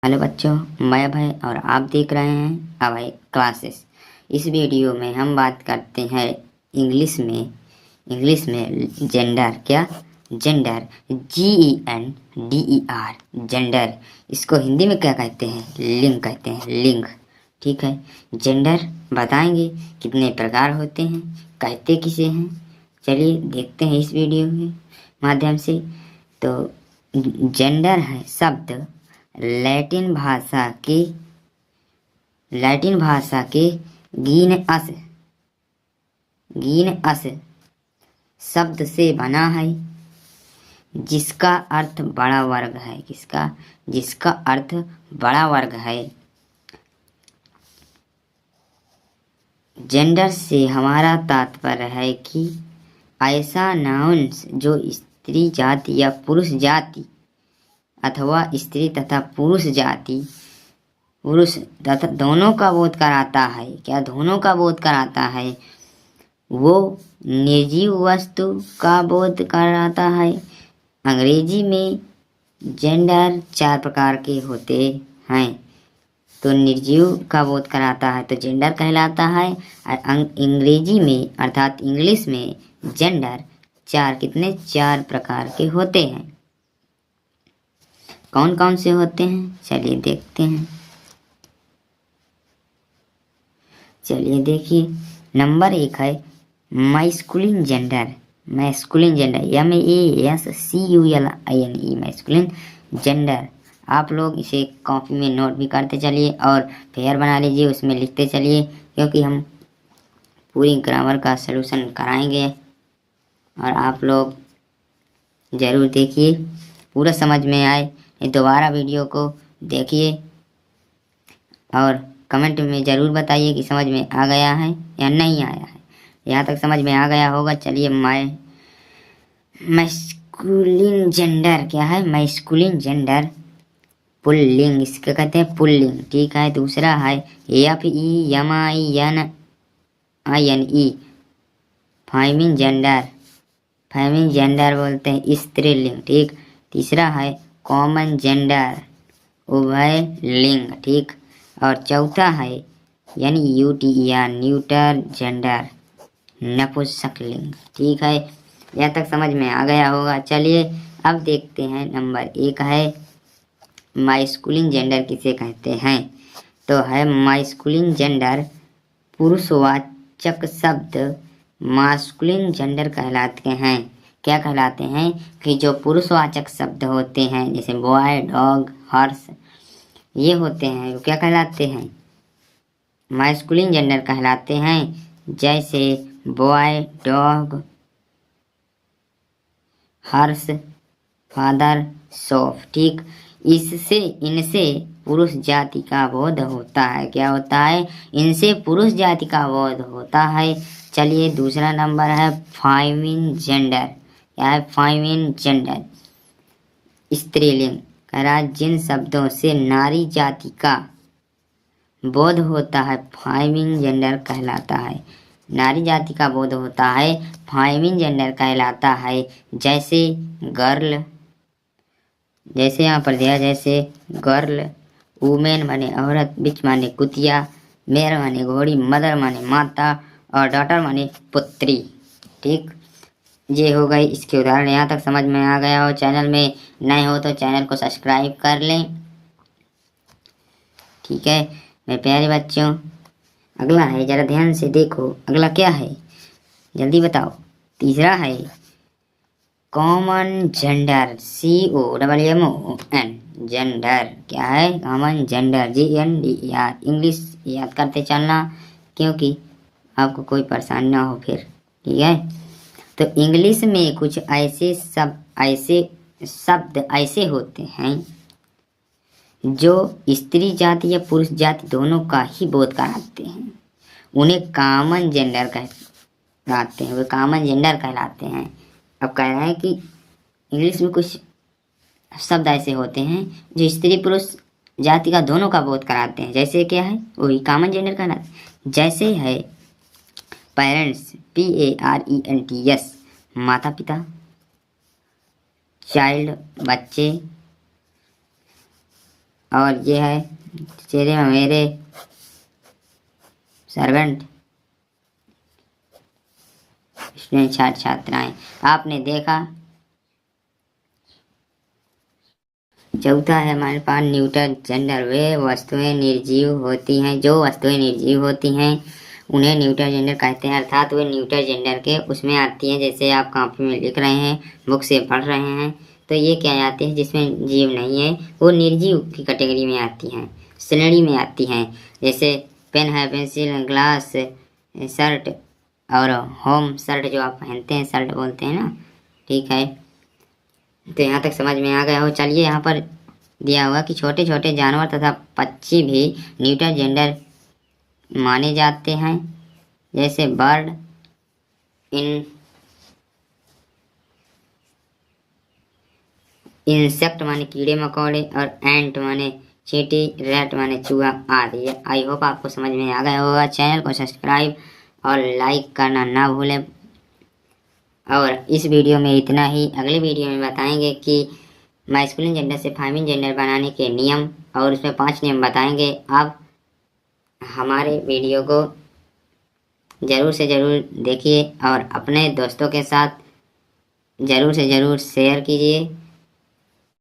Hello बच्चों, मैं अभय और आप देख रहे हैं अभय क्लासेस। इस वीडियो में हम बात करते हैं इंग्लिश में जेंडर। क्या जेंडर? GENDER gender. इसको हिंदी में क्या कहते हैं? लिंग कहते हैं, लिंग। ठीक है, जेंडर बताएंगे कितने प्रकार होते हैं, कहते किसे हैं। चलिए देखते हैं इस वीडियो के माध्यम से। तो जेंडर है शब्द लैटिन भाषा के गीनअस शब्द से बना है, जिसका अर्थ बड़ा वर्ग है। जिसका अर्थ बड़ा वर्ग है। जेंडर से हमारा तात्पर्य है कि ऐसा नाउन्स जो स्त्री जाति या पुरुष जाति अथवा स्त्री तथा पुरुष तथा दोनों का बोध कराता है। क्या दोनों का बोध कराता है? वो निर्जीव वस्तु का बोध कराता है। अंग्रेजी में जेंडर 4 प्रकार के होते हैं। तो निर्जीव का बोध कराता है तो जेंडर कहलाता है। और अंग्रेजी में अर्थात इंग्लिश में जेंडर 4 प्रकार के होते हैं। कौन कौन से होते हैं चलिए देखते हैं। चलिए देखिए, नंबर 1 है masculine gender. MASCULINE masculine gender. आप लोग इसे कॉपी में नोट भी करते चलिए और पेयर बना लीजिए, उसमें लिखते चलिए, क्योंकि हम पूरी ग्रामर का सलूशन कराएंगे और आप लोग ज़रूर देखिए, पूरा समझ में आए। दोबारा वीडियो को देखिए और कमेंट में ज़रूर बताइए कि समझ में आ गया है या नहीं आया है। यहाँ तक समझ में आ गया होगा। चलिए, मैस्कुलिन जेंडर क्या है? मैस्कुलिन जेंडर पुल्लिंग, इसके कहते हैं पुल्लिंग। ठीक है, दूसरा है FEMININE फेमिन जेंडर बोलते हैं स्त्रीलिंग। ठीक, तीसरा है कॉमन जेंडर उभय लिंग। ठीक, और चौथा है NUTER न्यूटर जेंडर नपुंसकलिंग। ठीक है, यहाँ तक समझ में आ गया होगा। चलिए अब देखते हैं। नंबर 1 है मैस्कुलिन जेंडर किसे कहते हैं? तो है मैस्कुलिन जेंडर पुरुषवाचक शब्द मास्कुलिन जेंडर कहलाते हैं। क्या कहलाते हैं? कि जो पुरुषवाचक शब्द होते हैं जैसे बॉय, डॉग, हॉर्स, ये होते हैं, वो क्या कहलाते हैं? मैस्कुलिन जेंडर कहलाते हैं। जैसे boy, dog, horse, father, shop. ठीक, इनसे पुरुष जाति का बोध होता है। क्या होता है? इनसे पुरुष जाति का बोध होता है। चलिए दूसरा नंबर है फेमिन जेंडर। क्या है? फेमिन जेंडर स्त्रीलिंग कह रहा है, जिन शब्दों से नारी जाति का बोध होता है फेमिन जेंडर कहलाता है। नारी जाति का बोध होता है, फेमिन जेंडर कहलाता है। जैसे गर्ल, जैसे यहाँ पर दिया, जैसे गर्ल, वुमेन माने औरत, बिच माने कुतिया, मेयर माने घोड़ी, मदर माने माता और डॉटर माने पुत्री। ठीक, ये हो गई इसके उदाहरण। यहाँ तक समझ में आ गया हो। चैनल में नए हो तो चैनल को सब्सक्राइब कर लें। ठीक है मेरे प्यारे बच्चों, अगला है, जरा ध्यान से देखो, अगला क्या है जल्दी बताओ। तीसरा है कॉमन जेंडर COMMON जेंडर। क्या है? Common gender GENDER। इंग्लिश याद करते चलना, क्योंकि आपको कोई परेशानी ना हो फिर। ठीक है, तो इंग्लिश में कुछ ऐसे शब्द ऐसे होते हैं जो स्त्री जाति या पुरुष जाति दोनों का ही बोध कराते हैं। उन्हें कॉमन जेंडर कहलाते हैं। वे कॉमन जेंडर कहलाते हैं। अब कह रहे हैं कि इंग्लिश में कुछ शब्द ऐसे होते हैं जो स्त्री पुरुष जाति का दोनों का बोध कराते हैं। जैसे क्या है? वही कॉमन जेंडर कहलाते हैं। जैसे है पेरेंट्स PARENTS माता पिता, चाइल्ड बच्चे, और ये है चेहरे में मेरे सर्वेंट स्टूडेंट छात्र छात्राएं। आपने देखा। चौथा है हमारे पास न्यूटन जेंडर। वे वस्तुएं निर्जीव होती हैं, जो वस्तुएं निर्जीव होती हैं उन्हें न्यूटन जेंडर कहते हैं, अर्थात वे न्यूटन जेंडर के उसमें आती हैं। जैसे आप कॉपी में लिख रहे हैं, बुक से पढ़ रहे हैं, तो ये क्या आती है जिसमें जीव नहीं है, वो निर्जीव की कैटेगरी में आती हैं, श्रेणी में आती हैं। जैसे पेन है, पेंसिल, ग्लास, शर्ट और होम शर्ट जो आप पहनते हैं, शर्ट बोलते हैं ना, ठीक है। तो यहाँ तक समझ में आ गया हो। चलिए यहाँ पर दिया हुआ कि छोटे छोटे जानवर तथा पक्षी भी न्यूटन जेंडर माने जाते हैं। जैसे बर्ड, इंसेक्ट माने कीड़े मकोड़े, और एंट माने चींटी, रैट माने चूहा आदि। आई होप आपको समझ में आ गया होगा। चैनल को सब्सक्राइब और लाइक करना ना भूलें। और इस वीडियो में इतना ही। अगले वीडियो में बताएंगे कि मैस्कुलिन जेंडर से फेमिनिन जेंडर बनाने के नियम, और उसमें 5 नियम बताएंगे। आप हमारे वीडियो को ज़रूर से ज़रूर देखिए और अपने दोस्तों के साथ ज़रूर से ज़रूर शेयर कीजिए।